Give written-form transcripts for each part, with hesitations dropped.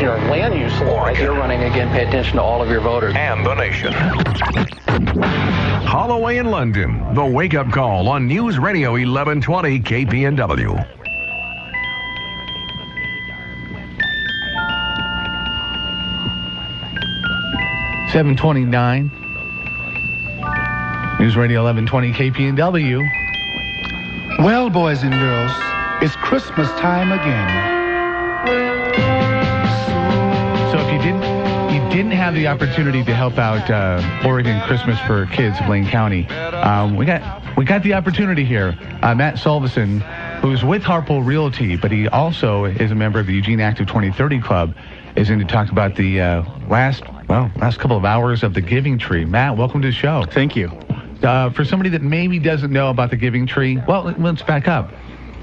your land use law. As you're running again, pay attention to all of your voters. And the nation. Holloway in London, the wake-up call on News Radio 1120 KPNW. $7:29. News Radio 1120 KPNW. Well, boys and girls, it's Christmas time again. So if you didn't have the opportunity to help out Oregon Christmas for Kids of Blaine County, we got the opportunity here. Matt Solvason, who's with Harpole Realty, but he also is a member of the Eugene Active 2030 Club, is in to talk about the last couple of hours of the Giving Tree. Matt, welcome to the show. Thank you. For somebody that maybe doesn't know about the Giving Tree, well, let's back up.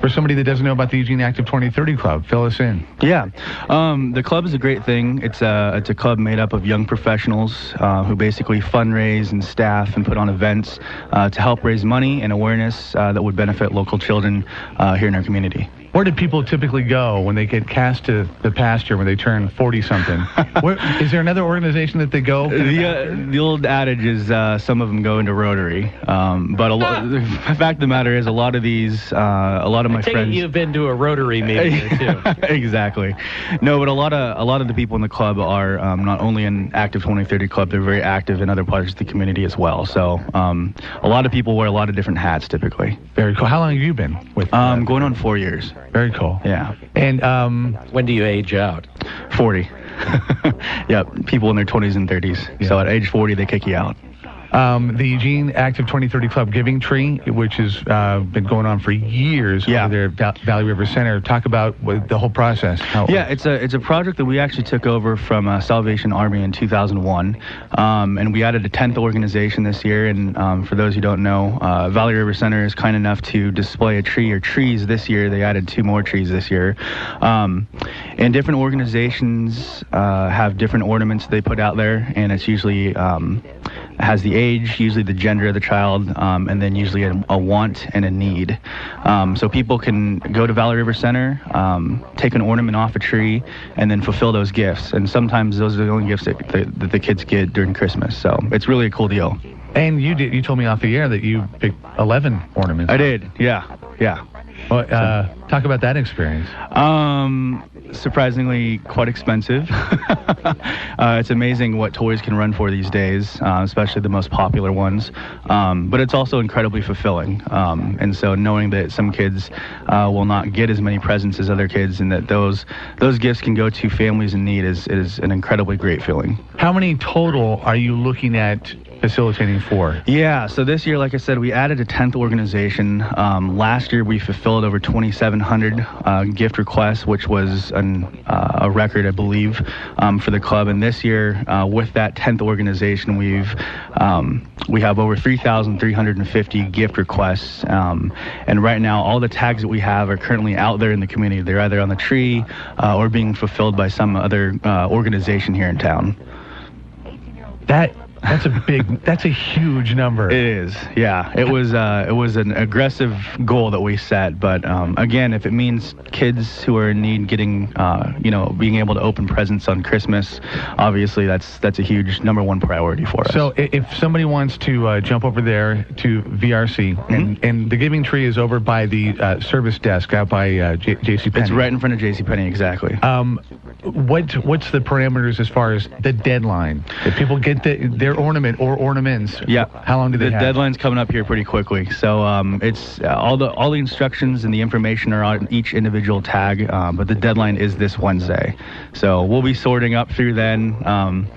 For somebody that doesn't know about the Eugene Active 2030 Club, fill us in. Yeah, the club is a great thing. It's a club made up of young professionals who basically fundraise and staff and put on events to help raise money and awareness that would benefit local children here in our community. Where do people typically go when they get cast to the pasture when they turn 40-something? Is there another organization that they go? The old adage is some of them go into Rotary, but the fact of the matter is a lot of my friends. You've been to a Rotary meeting or two. Exactly. No, but a lot of the people in the club are not only in Active 2030 Club, they're very active in other parts of the community as well. So a lot of people wear a lot of different hats typically. Very cool. How long have you been with? Going on 4 years. Very cool. Yeah. And when do you age out? 40. Yep. People in their 20s and 30s. Yeah. So at age 40, they kick you out. The Eugene Active 2030 Club Giving Tree, which has been going on for years over there at Valley River Center. Talk about the whole process. It's a project that we actually took over from Salvation Army in 2001, and we added a 10th organization this year. And for those who don't know, Valley River Center is kind enough to display a tree or trees this year. They added 2 more trees this year, and different organizations have different ornaments they put out there, and it's usually has the age, usually the gender of the child, and then usually a want and a need. So people can go to Valley River Center, take an ornament off a tree, and then fulfill those gifts. And sometimes those are the only gifts that the kids get during Christmas. So it's really a cool deal. And you told me off the air that you picked 11 ornaments. I did, yeah. Well, talk about that experience. Surprisingly quite expensive. It's amazing what toys can run for these days, especially the most popular ones. But it's also incredibly fulfilling. And so knowing that some kids will not get as many presents as other kids, and that those gifts can go to families in need is an incredibly great feeling. How many total are you looking at facilitating for? Yeah, so this year, like I said, we added a 10th organization. Last year, we fulfilled over 2,700 gift requests, which was a record, I believe, for the club. And this year, with that 10th organization, we have over 3,350 gift requests. And right now, all the tags that we have are currently out there in the community. They're either on the tree or being fulfilled by some other organization here in town. That's a huge number. It is, yeah. It was an aggressive goal that we set, but again, if it means kids who are in need getting, being able to open presents on Christmas, obviously that's a huge number 1 priority for us. So if somebody wants to jump over there to VRC, and the Giving Tree is over by the service desk out by JCPenney. It's right in front of JCPenney, exactly. What's the parameters as far as the deadline? If people get their ornament or ornaments, how long do they have? The deadline's coming up here pretty quickly. So it's all the instructions and the information are on each individual tag, but the deadline is this Wednesday. So we'll be sorting up through then.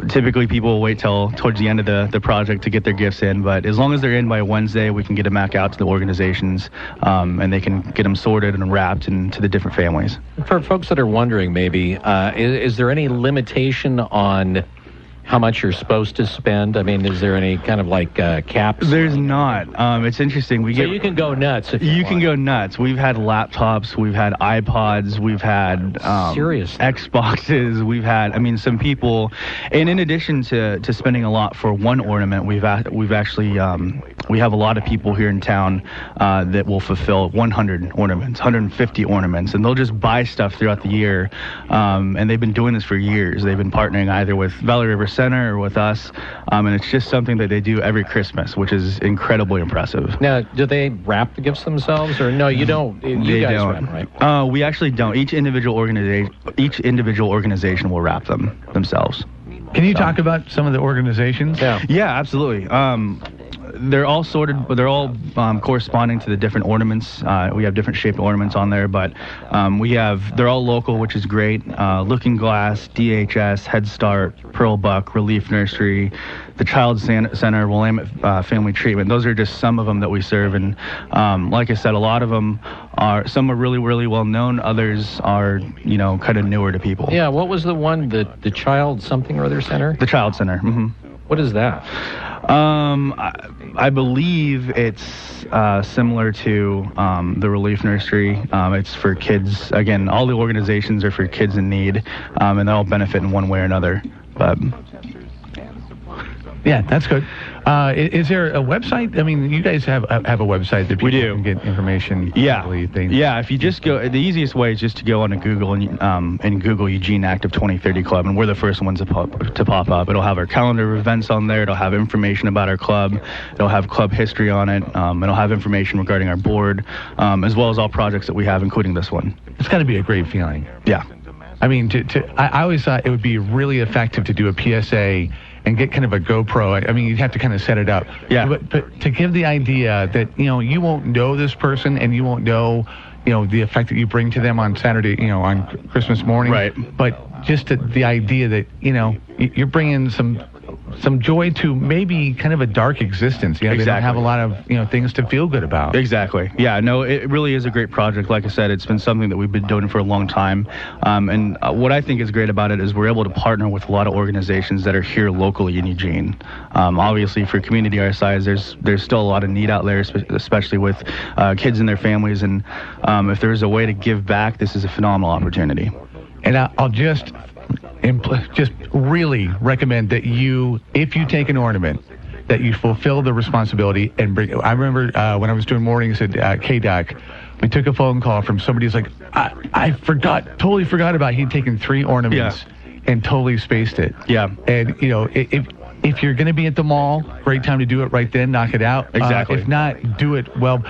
Typically, people will wait till towards the end of the project to get their gifts in, but as long as they're in by Wednesday, we can get them back out to the organizations, and they can get them sorted and wrapped into the different families. For folks that are wondering, maybe, is there any limitation on how much you're supposed to spend? I mean, is there any kind of like caps? There's not. It's interesting. You can go nuts if you want. can go nuts. We've had laptops, we've had iPods, we've had Seriously? Xboxes, we've had, some people, and in addition to spending a lot for one ornament, we've actually, we have a lot of people here in town that will fulfill 100 ornaments, 150 ornaments, and they'll just buy stuff throughout the year, and they've been doing this for years. They've been partnering either with Valley River Center or with us, and it's just something that they do every Christmas, which is incredibly impressive. Now, do they wrap the gifts themselves, or no? You don't. You guys don't. wrap, right? We actually don't. Each individual organization will wrap them themselves. Can you talk about some of the organizations? Yeah, absolutely. They're all sorted, but they're all corresponding to the different ornaments. We have different shaped ornaments on there, but they're all local, which is great. Looking Glass, DHS, Head Start, Pearl Buck, Relief Nursery, the Child Center, Willamette Family Treatment. Those are just some of them that we serve, and like I said, a lot of them some are really, really well known. Others are, kind of newer to people. Yeah. What was the one, the Child something or other center? The Child Center. Mm-hmm. What is that? I believe it's similar to the Relief Nursery. It's for kids. Again, all the organizations are for kids in need, and they all benefit in one way or another. But yeah, that's good. Is there a website? I mean, you guys have a website that people can get information. Yeah. If you just go, the easiest way is just to go onto Google and Google Eugene Active 2030 Club, and we're the first ones to pop up. It'll have our calendar of events on there. It'll have information about our club. It'll have club history on it. It'll have information regarding our board, as well as all projects that we have, including this one. It's got to be a great feeling. Yeah. I mean, I always thought it would be really effective to do a PSA and get kind of a GoPro. I mean, you'd have to kind of set it up. Yeah. But to give the idea that, you won't know this person and you won't know, the effect that you bring to them on Saturday, on Christmas morning. Right. But just the idea that, you're bringing some joy to maybe kind of a dark existence. They don't have a lot of, things to feel good about. Exactly. Yeah, no, it really is a great project. Like I said, it's been something that we've been doing for a long time. And what I think is great about it is we're able to partner with a lot of organizations that are here locally in Eugene. Obviously, for a community our size, there's still a lot of need out there, especially with kids and their families. And if there's a way to give back, this is a phenomenal opportunity. And I'll just really recommend that if you take an ornament, that you fulfill the responsibility and bring. I remember when I was doing mornings at KDOC, we took a phone call from somebody who's like, I totally forgot about he'd taken 3 ornaments and totally spaced it. Yeah. And, if you're going to be at the mall, great time to do it right then, knock it out. Exactly. If not, do it. Well,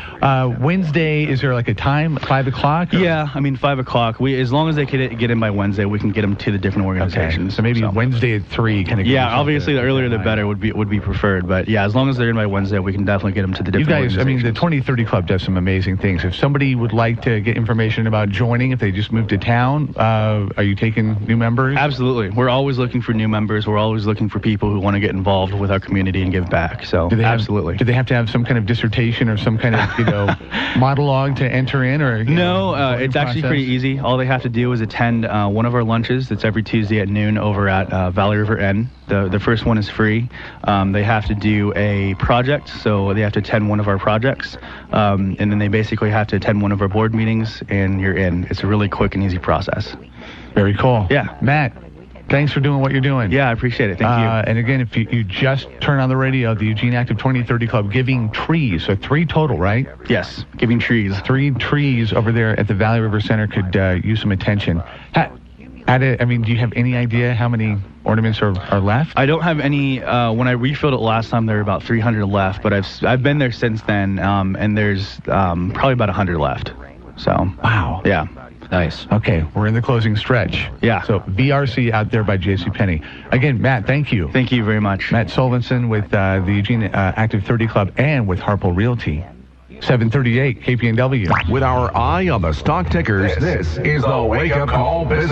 Wednesday, is there like a time, 5 o'clock? Yeah, 5 o'clock. As long as they can get in by Wednesday, we can get them to the different organizations. Okay. So maybe Wednesday at 3 kind of. Yeah, obviously the earlier the better would be preferred. But yeah, as long as they're in by Wednesday, we can definitely get them to the different organizations. You guys, the 2030 Club does some amazing things. If somebody would like to get information about joining, if they just moved to town, are you taking new members? Absolutely. We're always looking for new members. We're always looking for people who want to get involved with our community and give back. So absolutely. Do they have to have some kind of dissertation or some kind of monologue to enter in, or no? It's actually pretty easy. All they have to do is attend one of our lunches. That's every Tuesday at noon over at Valley River Inn. The first one is free. They have to do a project, so they have to attend one of our projects, and then they basically have to attend one of our board meetings, and you're in. It's a really quick and easy process. Very cool. Yeah, Matt, thanks for doing what you're doing. Yeah, I appreciate it. Thank you. And again, if you just turn on the radio, the Eugene Active 2030 Club giving trees, so 3 total, right? Yes, giving trees. 3 trees over there at the Valley River Center could use some attention. Do you have any idea how many ornaments are left? I don't have any. When I refilled it last time, there were about 300 left, but I've been there since then, and there's probably about 100 left. So. Wow. Yeah. Nice. Okay, we're in the closing stretch. Yeah. So VRC out there by JCPenney. Again, Matt, thank you. Thank you very much. Matt Solvason with the Eugene Active 30 Club and with Harple Realty. 738 KPNW. With our eye on the stock tickers, this is the Wake Up Call Business.